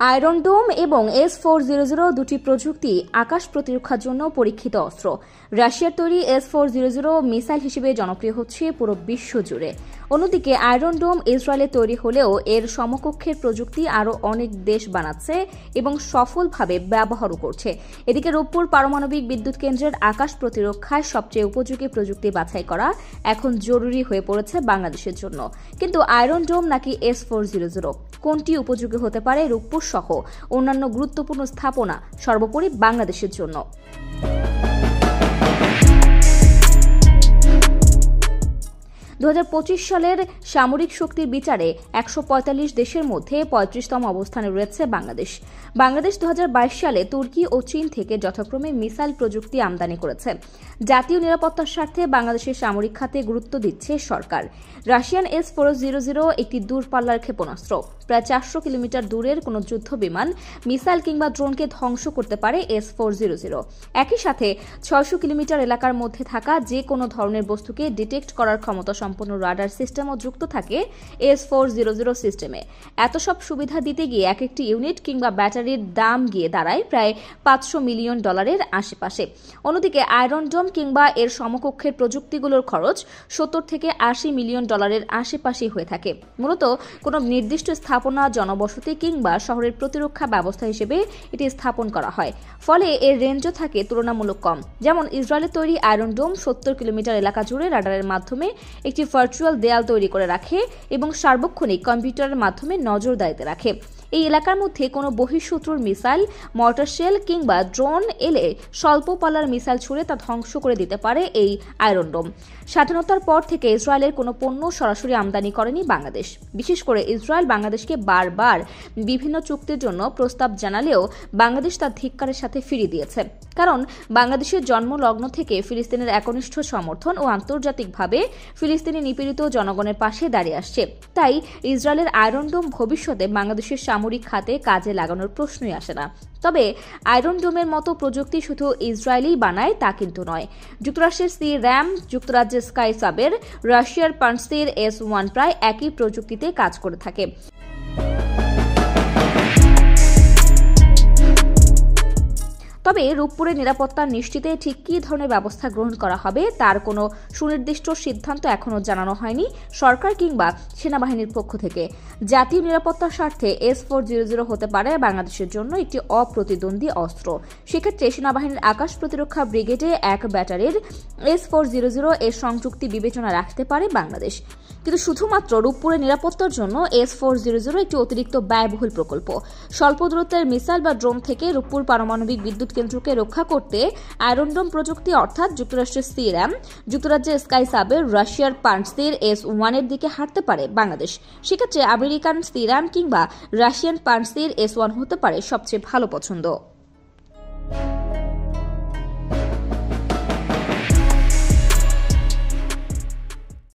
Iron ডোম এবং S-400 দুটি প্রযুক্তি আকাশ প্রতিরক্ষার জন্য পরীক্ষিত অস্ত্র। রাশিয়ার তৈরি S-400 মিসাইল হিসেবে জনপ্রিয় হচ্ছে পুরো বিশ্ব জুড়ে। অন্যদিকে আয়রন ডোম ইসরায়েলে তৈরি হলেও এর সমকক্ষের প্রযুক্তি আরও অনেক দেশ বানাচ্ছে এবং সফলভাবে ব্যবহারও করছে। এদিকে রূপপুর পারমাণবিক বিদ্যুৎ কেন্দ্রের আকাশ প্রতিরক্ষায় সবচেয়ে উপযোগী প্রযুক্তি বাছাই করা এখন জরুরি হয়ে পড়েছে বাংলাদেশের জন্য। কিন্তু আয়রন ডোম নাকি S-400 কোনটি উপযোগী হতে পারে রূপপুর সহ অন্যান্য গুরুত্বপূর্ণ স্থাপনা সর্বোপরি বাংলাদেশের জন্য? 2025 সালের সামরিক শক্তির বিচারে 145 দেশের মধ্যে 35তম অবস্থানে রয়েছে বাংলাদেশ। বাংলাদেশ 2022 সালে তুর্কি ও চীন থেকে যথাক্রমে মিসাইল প্রযুক্তি আমদানি করেছে। জাতীয় নিরাপত্তার স্বার্থে বাংলাদেশের সামরিক খাতে গুরুত্ব দিচ্ছে সরকার। রাশিয়ান S-400 একটি দূরপাল্লার ক্ষেপণাস্ত্র। প্রায় 400 কিলোমিটার দূরের কোনো যুদ্ধ বিমান, মিসাইল কিংবা ড্রোনকে ধ্বংস করতে পারে S-400। একই সাথে 600 কিলোমিটার এলাকার মধ্যে থাকা যে কোনো ধরনের বস্তুকে ডিটেক্ট করার ক্ষমতা সম্পন্ন রাডার সিস্টেমও যুক্ত থাকে S-400 সিস্টেমে। এত সব সুবিধা দিতে গিয়ে এক একটি ইউনিট কিংবা ব্যাটারির দাম গিয়ে দাঁড়ায় প্রায় $500 মিলিয়ন আশেপাশে। অন্যদিকে আয়রন ডোম কিংবা এর সমকক্ষের প্রযুক্তিগুলোর খরচ $70 থেকে $80 মিলিয়ন আশেপাশে হয়ে থাকে। মূলত কোনো নির্দিষ্ট স্থাপনা, জনবসতি কিংবা শহরের প্রতিরক্ষা ব্যবস্থা হিসেবে এটি স্থাপন করা হয়। ফলে এর রেঞ্জও থাকে তুলনামূলক কম। যেমন ইসরায়েলের তৈরি আয়রন ডোম 70 কিলোমিটার এলাকা জুড়ে রাডারের মাধ্যমে একটি ভার্চুয়াল দেয়াল তৈরি করে রাখে এবং সার্বক্ষণিক কম্পিউটারের মাধ্যমে নজরদারিতে রাখে। এই এলাকার মধ্যে কোনো বহিঃশত্রুর মিসাইল, মর্টার শেল কিংবা ড্রোন এলে স্বল্প পাল্লার মিসাইল ছুড়ে তা ধ্বংস করে দিতে পারে এই আয়রন ডোম। স্বাধীনতার পর থেকে ইসরায়েলের কোনো পণ্য সরাসরি আমদানি করেনি বাংলাদেশ। বিশেষ করে ইসরায়েল বাংলাদেশকে বারবার বিভিন্ন চুক্তির জন্য প্রস্তাব জানালেও বাংলাদেশ তার ধিক্কারের সাথে ফিরিয়ে দিয়েছে। কারণ বাংলাদেশের জন্মলগ্ন থেকে ফিলিস্তিনের একনিষ্ঠ সমর্থন ও আন্তর্জাতিকভাবে ফিলিস্তিনি নিপীড়িত জনগণের পাশে দাঁড়িয়ে আসছে। তাই ইসরায়েলের আয়রন ডোম ভবিষ্যতে বাংলাদেশের সামরিক খাতে কাজে লাগানোর প্রশ্নই আসে না। তবে আয়রন ডোমের মতো প্রযুক্তি শুধু ইসরায়েলই বানায় তা কিন্তু নয়। যুক্তরাষ্ট্রের C-RAM, যুক্তরাজ্যের স্কাইসাবের, রাশিয়ার পানসির S-1 প্রায় একই প্রযুক্তিতে কাজ করে থাকে। তবে রূপপুরের নিরাপত্তা নিশ্চিতে ঠিক কী ধরনের ব্যবস্থা গ্রহণ করা হবে তার কোনো সুনির্দিষ্ট সিদ্ধান্ত এখনও জানানো হয়নি সরকার কিংবা সেনাবাহিনীর পক্ষ থেকে। জাতীয় নিরাপত্তার স্বার্থে S-400 হতে পারে বাংলাদেশের জন্য একটি অপ্রতিদ্বন্দ্বী অস্ত্র। সেক্ষেত্রে সেনাবাহিনীর আকাশ প্রতিরক্ষা ব্রিগেডে এক ব্যাটারির S-400 এর সংযুক্তি বিবেচনা রাখতে পারে বাংলাদেশ। কিন্তু শুধুমাত্র রূপপুরের নিরাপত্তার জন্য S-400 একটি অতিরিক্ত ব্যয়বহুল প্রকল্প। স্বল্প দূরত্বের মিসাইল বা ড্রোন থেকে রূপপুর পারমাণবিক বিদ্যুৎ কেন্দ্রকে রক্ষা করতে আয়রন ডোম প্রযুক্তি অর্থাৎ যুক্তরাষ্ট্রের C-RAM, যুক্তরাজ্যের স্কাইসাবের, রাশিয়ার পানসির S-1 এর দিকে হাঁটতে পারে বাংলাদেশ। সেক্ষেত্রে আমেরিকান C-RAM কিংবা রাশিয়ান পানসির S-1 হতে পারে সবচেয়ে ভালো পছন্দ।